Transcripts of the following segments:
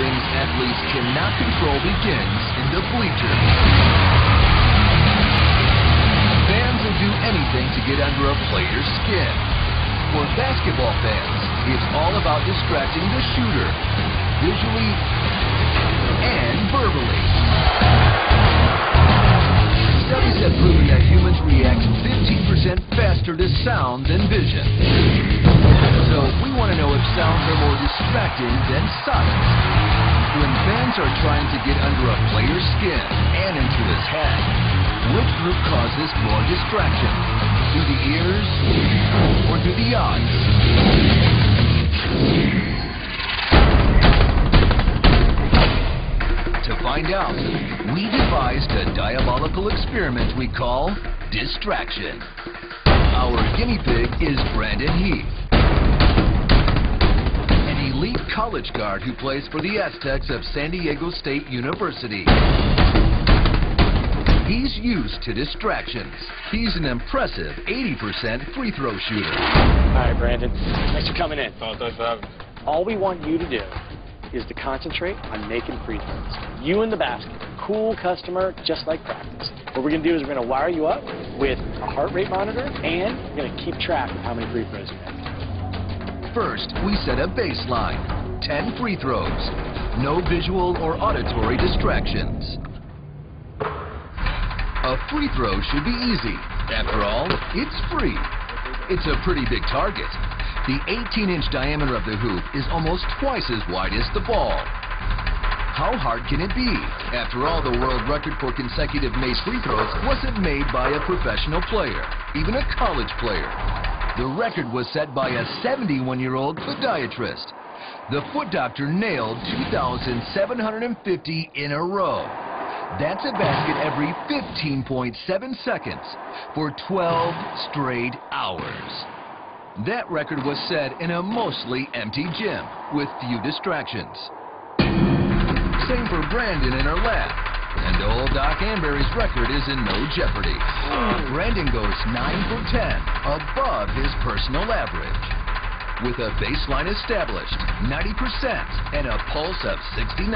things athletes cannot control begins in the bleachers. Fans will do anything to get under a player's skin. For basketball fans, it's all about distracting the shooter, visually and verbally. Studies have proven that humans react 15% faster to sound than vision. So we want to know if sounds are more distracting than sight. When fans are trying to get under a player's skin and into his head, which group causes more distraction? Through the ears or through the eyes? To find out, we devised a diabolical experiment we call distraction. Our guinea pig is Brandon Heath, an elite college guard who plays for the Aztecs of San Diego State University. He's used to distractions. He's an impressive 80% free throw shooter. All right, Brandon. Thanks for coming in. Oh, thanks for having me. All we want you to do is to concentrate on making free throws. You in the basket, cool customer, just like practice. What we're going to do is we're going to wire you up with a heart rate monitor, and we're going to keep track of how many free throws you make. First, we set a baseline, 10 free throws. No visual or auditory distractions. A free throw should be easy. After all, it's free. It's a pretty big target. The 18-inch diameter of the hoop is almost twice as wide as the ball. How hard can it be? After all, the world record for consecutive made free throws wasn't made by a professional player, even a college player. The record was set by a 71-year-old podiatrist. The Foot Doctor nailed 2,750 in a row. That's a basket every 15.7 seconds for 12 straight hours. That record was set in a mostly empty gym with few distractions. Same for Brandon in our lab. And old Doc Amberry's record is in no jeopardy. Brandon goes 9 for 10, above his personal average. With a baseline established, 90%, and a pulse of 69.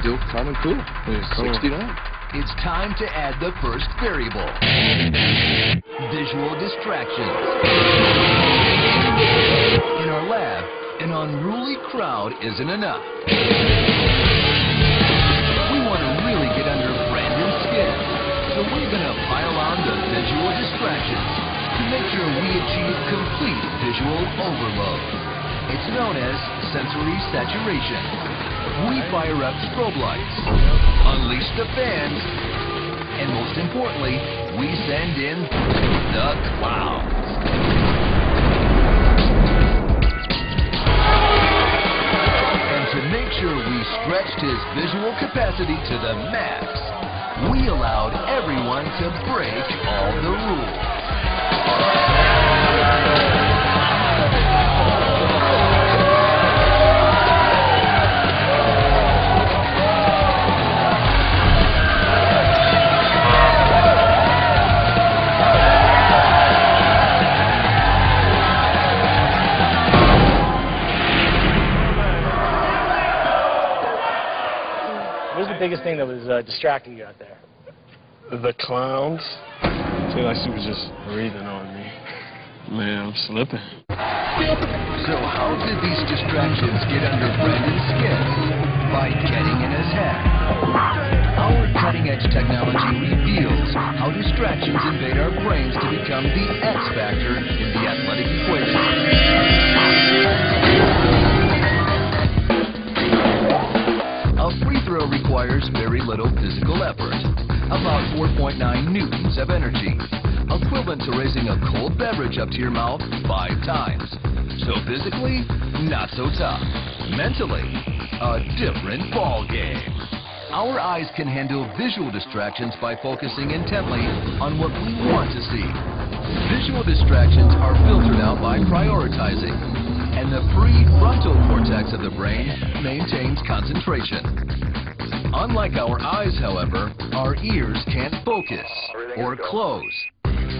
Still kind of cool. 69. It's time to add the first variable. Visual distractions. In our lab, an unruly crowd isn't enough. We want to really get under Brandon's skin, so we're going to pile on the visual distractions to make sure we achieve complete visual overload. It's known as sensory saturation. We fire up strobe lights, unleash the fans, and most importantly, we send in the clowns. And to make sure we stretched his visual capacity to the max, we allowed everyone to break all the rules. What was the biggest thing that was distracting you out there? The clowns. I feel like she was just breathing on me. Man, I'm slipping. So how did these distractions get under Brandon's skin? By getting in his head. Our cutting-edge technology reveals how distractions invade our brains to become the X factor in the athletic equation. A free throw requires very little physical effort, about 4.9 newtons of energy, equivalent to raising a cold beverage up to your mouth 5 times. So physically, not so tough. Mentally, a different ball game. Our eyes can handle visual distractions by focusing intently on what we want to see. Visual distractions are filtered out by prioritizing, and the prefrontal cortex of the brain maintains concentration. Unlike our eyes, however, our ears can't focus or close.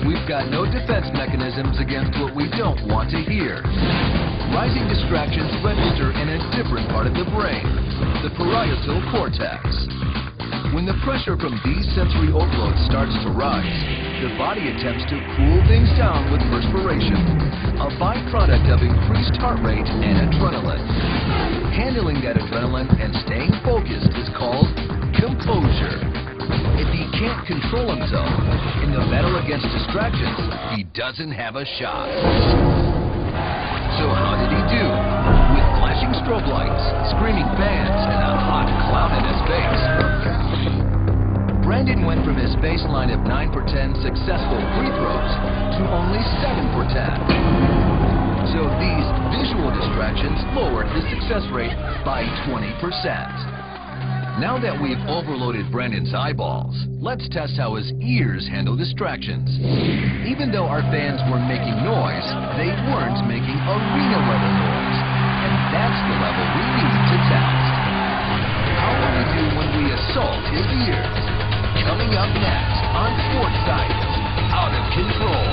We've got no defense mechanisms against what we don't want to hear. Rising distractions register in a different part of the brain, the parietal cortex. When the pressure from these sensory overloads starts to rise, the body attempts to cool things down with perspiration, a byproduct of increased heart rate and adrenaline. Handling that adrenaline and staying focused is called composure. If he can't control himself in the battle against distractions, he doesn't have a shot. So how did he do? With flashing strobe lights, screaming fans, and a hot clown in his face. Brandon went from his baseline of 9 for 10 successful free throws to only 7 for 10. So these visual distractions lowered his success rate by 20%. Now that we've overloaded Brandon's eyeballs, let's test how his ears handle distractions. Even though our fans were making noise, they weren't making arena-level noise. And that's the level we need to test. How will we do when we assault his ears? Coming up next on Sports Science, Out of Control.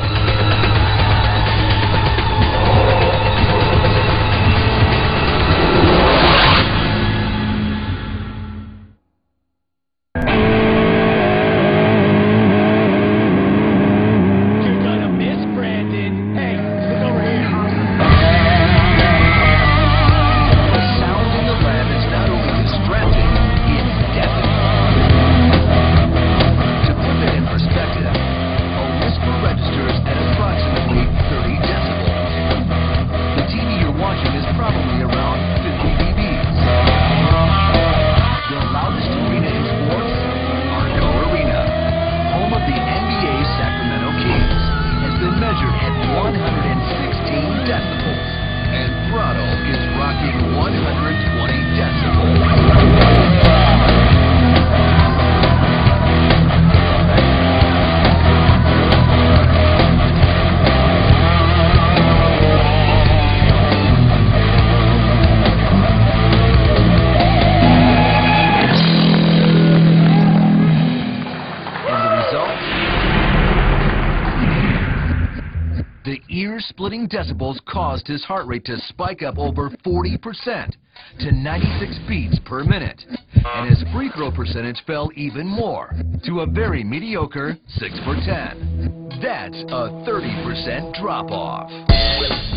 Ear-splitting decibels caused his heart rate to spike up over 40% to 96 beats per minute, and his free throw percentage fell even more to a very mediocre 6 for 10. That's a 30% drop-off.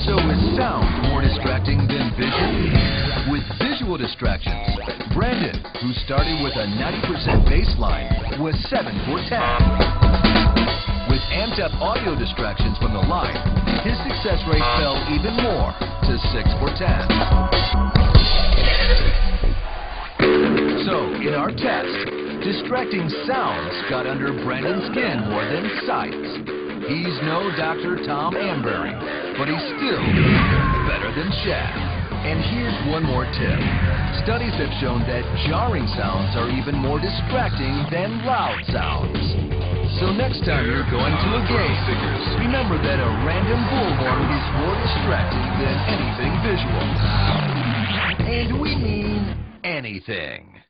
So is sound more distracting than vision? With visual distractions, Brandon, who started with a 90% baseline, was 7 for 10. With amped-up audio distractions from the line, his success rate fell even more to 6 for 10. So, in our test, distracting sounds got under Brandon's skin more than sights. He's no Dr. Tom Amberry, but he's still better than Shaq. And here's one more tip. Studies have shown that jarring sounds are even more distracting than loud sounds. So next time you're going to a game, remember that a random bullhorn is more distracting than anything visual. And we mean anything.